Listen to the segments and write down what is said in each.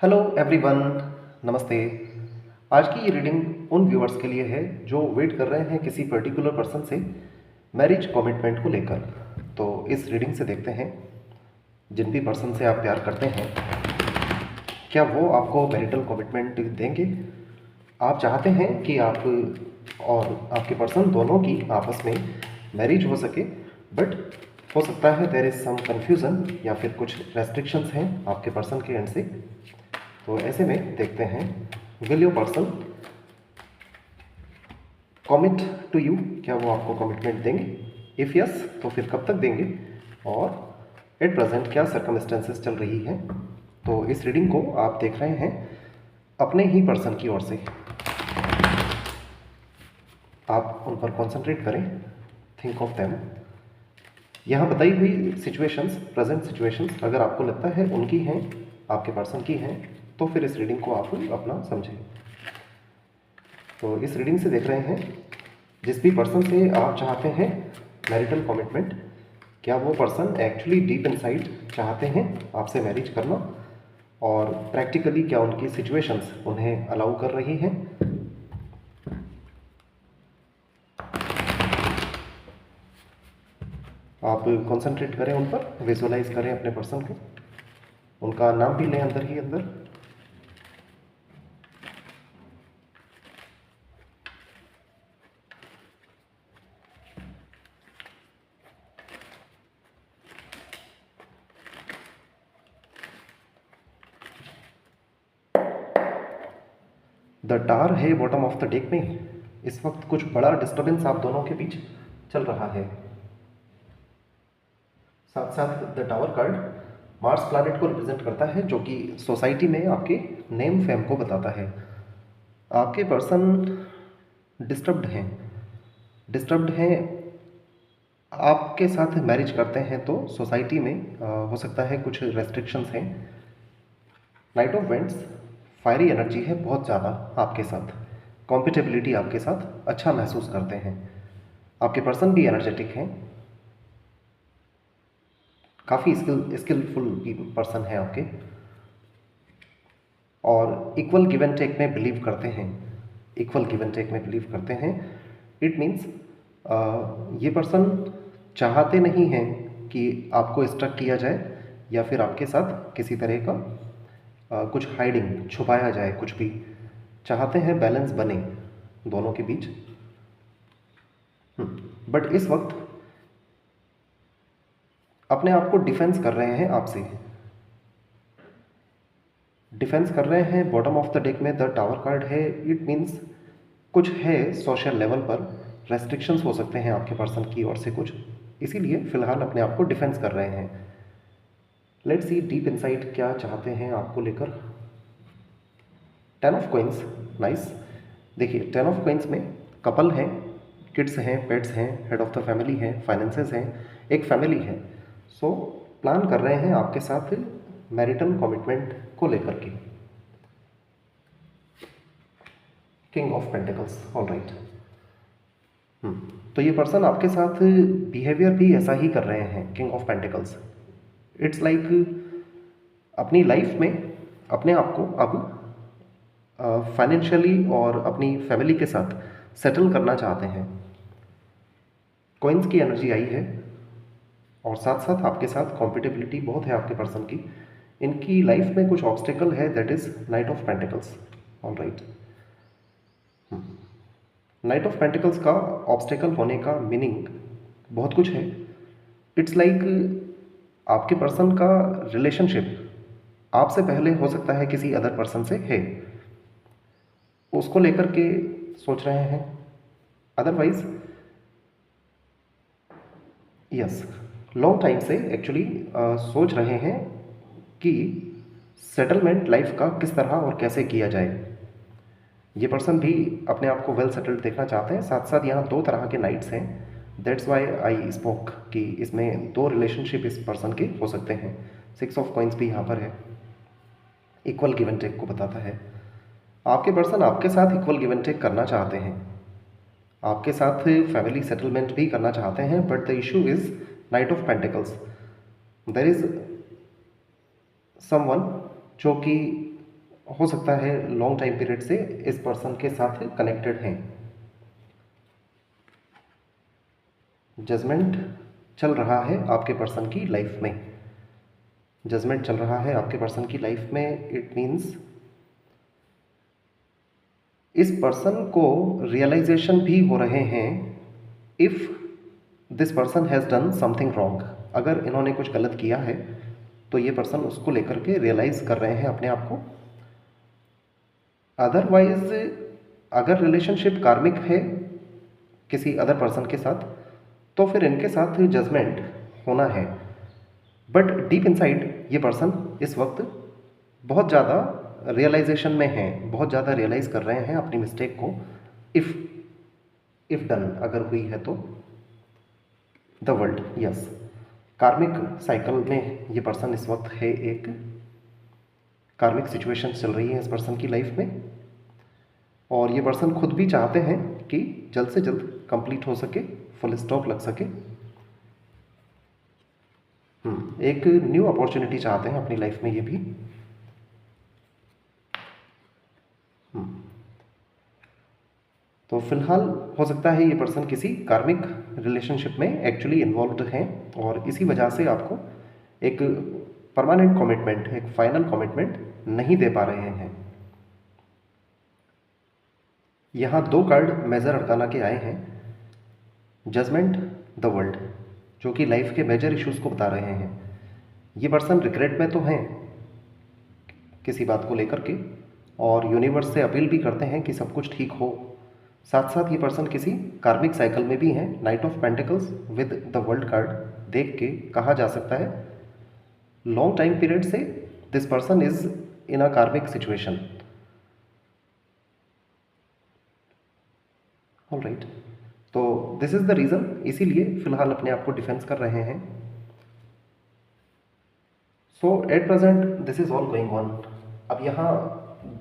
Hello everyone, नमस्ते। आज की ये रीडिंग उन व्यूअर्स के लिए है जो वेट कर रहे हैं किसी पर्टिकुलर पर्सन से मैरिज कमिटमेंट को लेकर। तो इस रीडिंग से देखते हैं जिन भी पर्सन से आप प्यार करते हैं, क्या वो आपको मैरिटल कमिटमेंट देंगे। आप चाहते हैं कि आप और आपके पर्सन दोनों की आपस में मैरिज हो सके, बट हो सकता है देयर इज़ सम कन्फ्यूज़न या फिर कुछ रेस्ट्रिक्शंस हैं आपके पर्सन के एंड से। तो ऐसे में देखते हैं, will your person commit to you, क्या वो आपको कमिटमेंट देंगे। इफ़ यस, तो फिर कब तक देंगे और एट प्रेजेंट क्या सर्कमस्टेंसेस चल रही हैं। तो इस रीडिंग को आप देख रहे हैं अपने ही पर्सन की ओर से। आप उन पर कॉन्सेंट्रेट करें, थिंक ऑफ देम। यहाँ बताई हुई सिचुएशंस, प्रेजेंट सिचुएशंस अगर आपको लगता है उनकी हैं, आपके पर्सन की हैं, तो फिर इस रीडिंग को आप अपना समझें। तो इस रीडिंग से देख रहे हैं जिस भी पर्सन से आप चाहते हैं मैरिटल कमिटमेंट, क्या वो पर्सन एक्चुअली डीप इनसाइड चाहते हैं आपसे मैरिज करना, और प्रैक्टिकली क्या उनकी सिचुएशंस उन्हें अलाउ कर रही हैं। आप कंसंट्रेट करें उन पर, विजुअलाइज करें अपने पर्सन को, उनका नाम भी लें अंदर ही अंदर। द टावर है बॉटम ऑफ द डेक में। इस वक्त कुछ बड़ा डिस्टर्बेंस आप दोनों के बीच चल रहा है। साथ साथ the tower card Mars planet को रिप्रेजेंट करता है, जो कि सोसाइटी में आपके नेम फेम को बताता है। आपके पर्सन डिस्टर्ब्ड हैं। आपके साथ मैरिज करते हैं तो सोसाइटी में हो सकता है कुछ रेस्ट्रिक्शंस हैं। Knight of vents, fiery energy है बहुत ज़्यादा आपके साथ, कॉम्पिटेबिलिटी आपके साथ अच्छा महसूस करते हैं। आपके पर्सन भी एनर्जेटिक हैं, काफ़ी स्किलफुल पर्सन है आपके, और इक्वल गिव एंड टेक में बिलीव करते हैं। इट मीन्स ये पर्सन चाहते नहीं हैं कि आपको स्ट्रक किया जाए या फिर आपके साथ किसी तरह का कुछ हाइडिंग छुपाया जाए। कुछ भी चाहते हैं बैलेंस बने दोनों के बीच। बट इस वक्त अपने आप को डिफेंस कर रहे हैं आपसे, बॉटम ऑफ द डेक में द टावर कार्ड है। इट मीन्स कुछ है सोशल लेवल पर, रेस्ट्रिक्शंस हो सकते हैं आपके पर्सन की ओर से कुछ, इसीलिए फिलहाल अपने आप को डिफेंस कर रहे हैं। लेट्स सी डीप इनसाइड क्या चाहते हैं आपको लेकर। Ten of coins, nice. देखिए, टेन ऑफ कॉइंस में कपल हैं, किड्स हैं, पेट्स हैं, हेड ऑफ द फैमिली हैं, फाइनेंसेस हैं, एक फैमिली है। सो प्लान कर रहे हैं आपके साथ मैरिटल कमिटमेंट को लेकर के। King of pentacles, all right. तो ये पर्सन आपके साथ बिहेवियर भी ऐसा ही कर रहे हैं। King of pentacles, it's like अपनी लाइफ में अपने आप को अब फाइनेंशियली और अपनी फैमिली के साथ सेटल करना चाहते हैं। कॉइन्स की एनर्जी आई है, और साथ साथ आपके साथ कॉम्पिटेबिलिटी बहुत है आपके पर्सन की। इनकी लाइफ में कुछ ऑब्स्टेकल है, that is knight of pentacles, all right. Night of pentacles का ऑब्स्टेकल होने का मीनिंग बहुत कुछ है। इट्स लाइक आपके पर्सन का रिलेशनशिप आपसे पहले हो सकता है किसी अदर पर्सन से है, उसको लेकर के सोच रहे हैं। अदरवाइज यस, लॉन्ग टाइम से एक्चुअली सोच रहे हैं कि सेटलमेंट लाइफ का किस तरह और कैसे किया जाए। ये पर्सन भी अपने आप को वेल सेटल्ड देखना चाहते हैं। साथ साथ यहाँ दो तरह के नाइट्स हैं, दैट्स वाई आई स्पोक कि इसमें दो रिलेशनशिप इस पर्सन के हो सकते हैं। सिक्स ऑफ कॉइंस भी यहाँ पर है, इक्वल गिव एंड टेक को बताता है। आपके पर्सन आपके साथ इक्वल गिव एंड टेक करना चाहते हैं, आपके साथ फैमिली सेटलमेंट भी करना चाहते हैं, but the issue is knight of pentacles. There is someone जो कि हो सकता है लॉन्ग टाइम पीरियड से इस पर्सन के साथ कनेक्टेड हैं। जजमेंट चल रहा है आपके पर्सन की लाइफ में। जजमेंट चल रहा है आपके पर्सन की लाइफ में, इट मीन्स इस पर्सन को रियलाइजेशन भी हो रहे हैं if this person has done something wrong. अगर इन्होंने कुछ गलत किया है तो ये पर्सन उसको लेकर के रियलाइज़ कर रहे हैं अपने आप को। अदरवाइज अगर रिलेशनशिप कार्मिक है किसी अदर पर्सन के साथ तो फिर इनके साथ जजमेंट होना है। बट डीप इनसाइड ये पर्सन इस वक्त बहुत ज़्यादा रियलाइजेशन में है, बहुत ज़्यादा रियलाइज़ कर रहे हैं अपनी मिस्टेक को। इफ़ डन अगर हुई है तो द वर्ल्ड, यस, कार्मिक साइकिल में ये पर्सन इस वक्त है। एक कार्मिक सिचुएशन चल रही है इस पर्सन की लाइफ में और ये पर्सन खुद भी चाहते हैं कि जल्द से जल्द कंप्लीट हो सके, फुल स्टॉप लग सके। एक न्यू अपॉर्चुनिटी चाहते हैं अपनी लाइफ में ये भी। तो फिलहाल हो सकता है ये पर्सन किसी कार्मिक रिलेशनशिप में एक्चुअली इन्वॉल्व्ड हैं और इसी वजह से आपको एक परमानेंट कमिटमेंट, एक फाइनल कमिटमेंट नहीं दे पा रहे हैं। यहाँ 2 कार्ड मेजर अड़काना के आए हैं, जजमेंट, द वर्ल्ड, जो कि लाइफ के मेजर इश्यूज़ को बता रहे हैं। ये पर्सन रिग्रेट में तो हैं किसी बात को लेकर के और यूनिवर्स से अपील भी करते हैं कि सब कुछ ठीक हो। साथ साथ ये पर्सन किसी कार्मिक साइकिल में भी हैं। Knight of pentacles with the world card देख के कहा जा सकता है लॉन्ग टाइम पीरियड से this person is in a karmic situation. Alright, तो दिस इज द रीज़न, इसीलिए फिलहाल अपने आप को डिफेंस कर रहे हैं। So at present this is all going on. अब यहाँ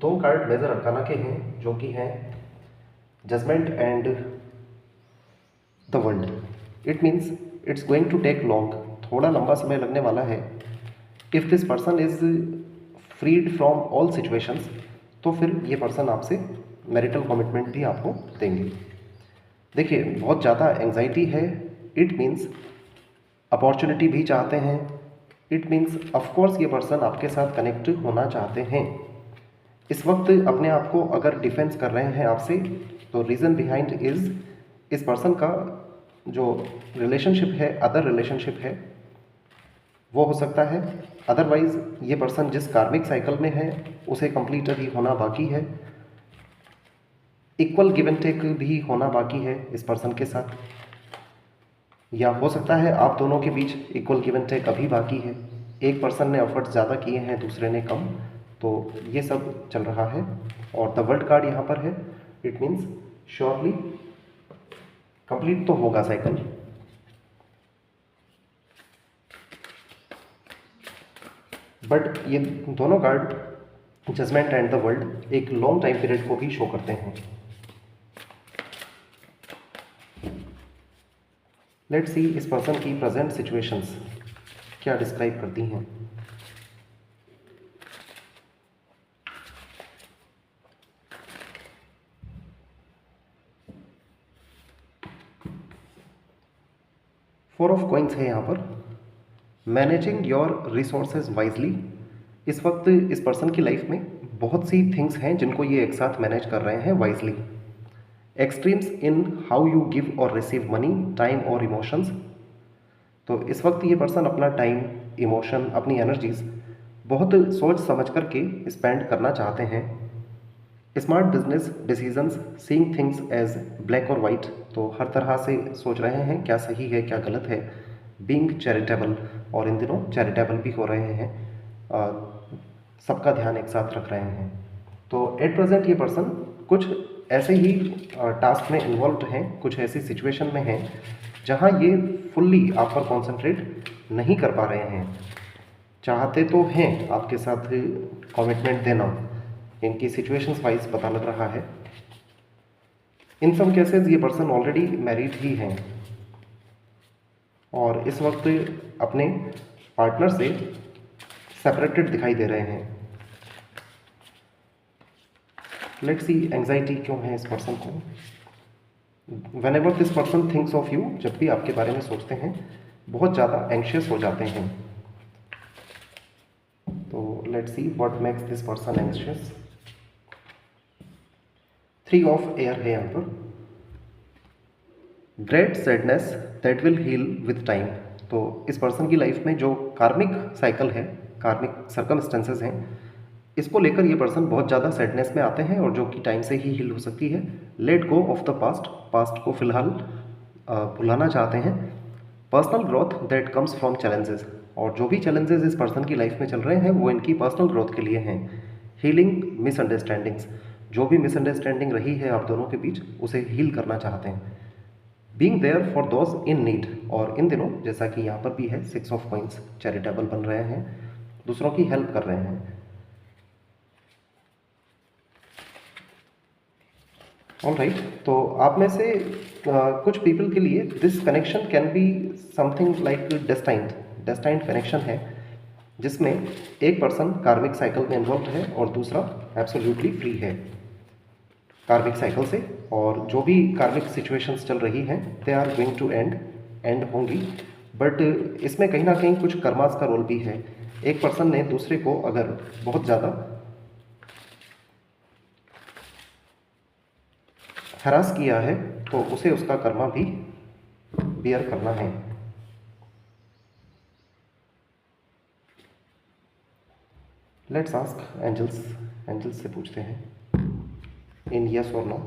2 कार्ड मेजर अरकाना के हैं जो कि हैं judgement and the world. It means it's going to take long, थोड़ा लंबा समय लगने वाला है। If this person is freed from all situations तो फिर ये पर्सन आपसे मैरिटल कमिटमेंट भी आपको देंगे। देखिए बहुत ज़्यादा एंजाइटी है, इट मीन्स अपॉर्चुनिटी भी चाहते हैं। इट मीन्स ऑफकोर्स ये पर्सन आपके साथ कनेक्ट होना चाहते हैं। इस वक्त अपने आप को अगर डिफेंस कर रहे हैं आपसे तो रीज़न बिहाइंड इज़ इस पर्सन का जो रिलेशनशिप है, अदर रिलेशनशिप है, वो हो सकता है। अदरवाइज़ ये पर्सन जिस कार्मिक साइकिल में है उसे कंप्लीट अभी होना बाकी है। इक्वल गिव एंड टेक भी होना बाकी है इस पर्सन के साथ, या हो सकता है आप दोनों के बीच इक्वल गिव एंड टेक अभी बाकी है। एक पर्सन ने एफर्ट्स ज़्यादा किए हैं, दूसरे ने कम, तो ये सब चल रहा है। और द वर्ल्ड कार्ड यहाँ पर है, इट मीन्स श्योरली कंप्लीट तो होगा साइकिल। बट ये दोनों card judgement and the world एक लॉन्ग टाइम पीरियड को भी शो करते हैं। लेट्स सी इस पर्सन की प्रेजेंट सिचुएशंस क्या डिस्क्राइब करती हैं। फोर ऑफ कॉइंस है यहाँ पर। Managing your resources wisely. इस वक्त इस पर्सन की लाइफ में बहुत सी थिंग्स हैं जिनको ये एक साथ मैनेज कर रहे हैं wisely. Extremes in how you give और रिसीव मनी, टाइम और इमोशंस। तो इस वक्त ये पर्सन अपना टाइम, इमोशन, अपनी एनर्जीज बहुत सोच समझ करके स्पेंड करना चाहते हैं। Smart business decisions, seeing things as black और वाइट, तो हर तरह से सोच रहे हैं क्या सही है क्या गलत है। बीइंग चैरिटेबल, और इन दिनों चैरिटेबल भी हो रहे हैं, सबका ध्यान एक साथ रख रहे हैं। तो एट प्रेजेंट ये पर्सन कुछ ऐसे ही टास्क में इन्वॉल्व हैं, कुछ ऐसी सिचुएशन में हैं जहां ये फुल्ली आप पर कॉन्सेंट्रेट नहीं कर पा रहे हैं। चाहते तो हैं आपके साथ कमिटमेंट देना, इनकी सिचुएशंस वाइज पता लग रहा है। इन सम केसेस ये पर्सन ऑलरेडी मैरिड ही हैं और इस वक्त अपने पार्टनर से सेपरेटेड दिखाई दे रहे हैं। लेट्स सी एंजाइटी क्यों है इस पर्सन को। Whenever this person thinks of you, जब भी आपके बारे में सोचते हैं बहुत ज़्यादा एंशियस हो जाते हैं। तो let's see what makes this person anxious. 3 of air है यहाँ पर। Great sadness that will heal with time. तो इस पर्सन की लाइफ में जो कार्मिक साइकिल है, कार्मिक सर्कमस्टेंसेस हैं, इसको लेकर ये पर्सन बहुत ज़्यादा सैडनेस में आते हैं और जो कि टाइम से ही हील हो सकती है। Let go of the past, past को फिलहाल भुलाना चाहते हैं। Personal growth that comes from challenges, और जो भी चैलेंजेस इस पर्सन की लाइफ में चल रहे हैं वो इनकी पर्सनल ग्रोथ के लिए हैं। हीलिंग मिसअंडरस्टैंडिंग्स, जो भी मिसअंडरस्टैंडिंग रही है आप दोनों के बीच उसे हील करना चाहते हैं। Being there for those in need, और इन दिनों जैसा कि यहाँ पर भी है 6 ऑफ कॉइंस, चैरिटेबल बन रहे हैं, दूसरों की हेल्प कर रहे हैं। ऑलराइट, तो आप में से कुछ पीपल के लिए this connection can be something like destined connection है, जिसमें एक पर्सन कार्मिक साइकिल में इन्वॉल्व है और दूसरा एब्सोल्युटली फ्री है कार्मिक साइकिल से। और जो भी कार्मिक सिचुएशंस चल रही हैं they are going to end होंगी, बट इसमें कहीं ना कहीं कुछ कर्मास का रोल भी है। एक पर्सन ने दूसरे को अगर बहुत ज़्यादा हरास किया है तो उसे उसका कर्मा भी बियर करना है। लेट्स आस्क एंजल्स, एंजल्स से पूछते हैं इन यस और no,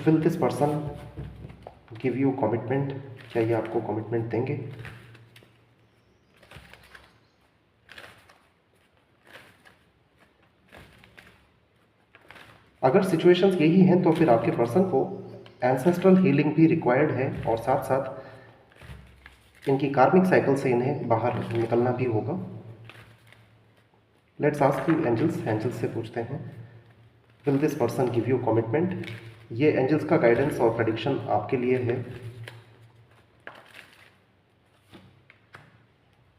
will this person give you commitment, क्या ये आपको कमिटमेंट देंगे। अगर सिचुएशंस यही हैं तो फिर आपके पर्सन को एंसेस्ट्रल हीलिंग भी रिक्वायर्ड है और साथ साथ इनकी कार्मिक साइकिल से इन्हें बाहर निकलना भी होगा। Let's ask you angels, angels से पूछते हैं will this person give you commitment. ये एंजल्स का गाइडेंस और प्रेडिक्शन आपके लिए है।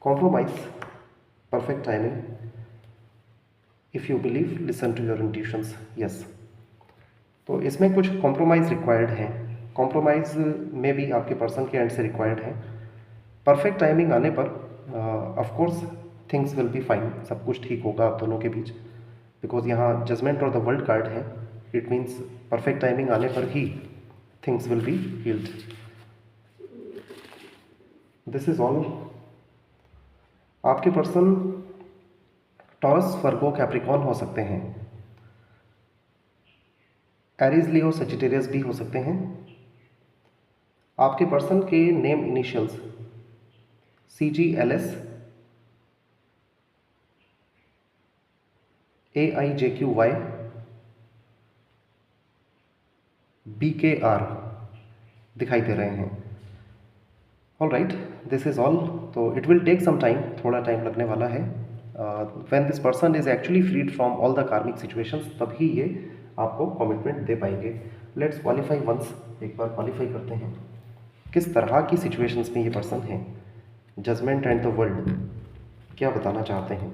Compromise, perfect timing, if you believe listen to your intuitions, yes. तो इसमें कुछ कॉम्प्रोमाइज़ रिक्वायर्ड है, कॉम्प्रोमाइज़ में भी आपके पर्सन के एंड से रिक्वायर्ड है। परफेक्ट टाइमिंग आने पर of course things will be fine, सब कुछ ठीक होगा आप दोनों के बीच, बिकॉज यहाँ जजमेंट और द वर्ल्ड कार्ड है। इट मीन्स परफेक्ट टाइमिंग आने पर ही things will be healed. This is all. आपके पर्सन टॉरस, वर्गो, कैप्रिकॉर्न हो सकते हैं, एरीज, लियो, सजिटेरियस भी हो सकते हैं। आपके पर्सन के name initials CGLS, AIJQY, BKR दिखाई दे रहे हैं। All right, this is all. तो it will take some time, थोड़ा टाइम लगने वाला है। When this person is actually freed from all the karmic situations, तभी ये आपको कमिटमेंट दे पाएंगे। लेट्स क्वालिफाई वंस, एक बार क्वालिफाई करते हैं किस तरह की सिचुएशंस में ये पर्सन है। जजमेंट एंड द वर्ल्ड क्या बताना चाहते हैं।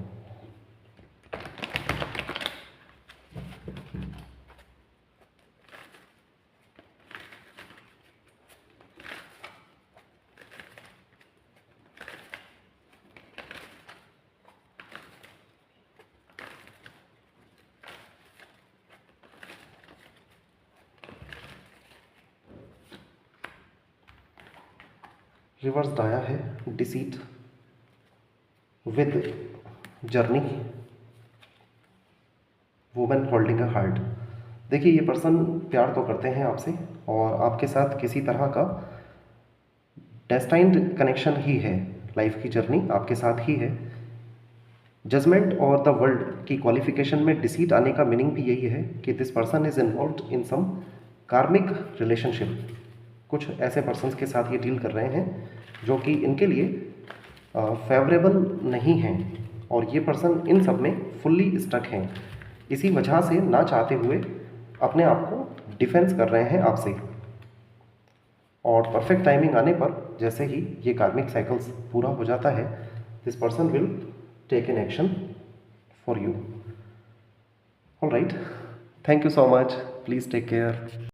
रिवर्स आया है deceit with journey, women holding a heart. देखिए ये पर्सन प्यार तो करते हैं आपसे और आपके साथ किसी तरह का डेस्टाइन्ड कनेक्शन ही है, लाइफ की जर्नी आपके साथ ही है। जजमेंट और द वर्ल्ड की क्वालिफिकेशन में डिसीट आने का मीनिंग भी यही है कि this person is involved in some karmic relationship. कुछ ऐसे पर्सन्स के साथ ये डील कर रहे हैं जो कि इनके लिए फेवरेबल नहीं हैं और ये पर्सन इन सब में फुल्ली स्टक हैं। इसी वजह से ना चाहते हुए अपने आप को डिफेंस कर रहे हैं आपसे, और परफेक्ट टाइमिंग आने पर जैसे ही ये कार्मिक साइकिल्स पूरा हो जाता है this person will take an action for you. All right, thank you so much, please take care.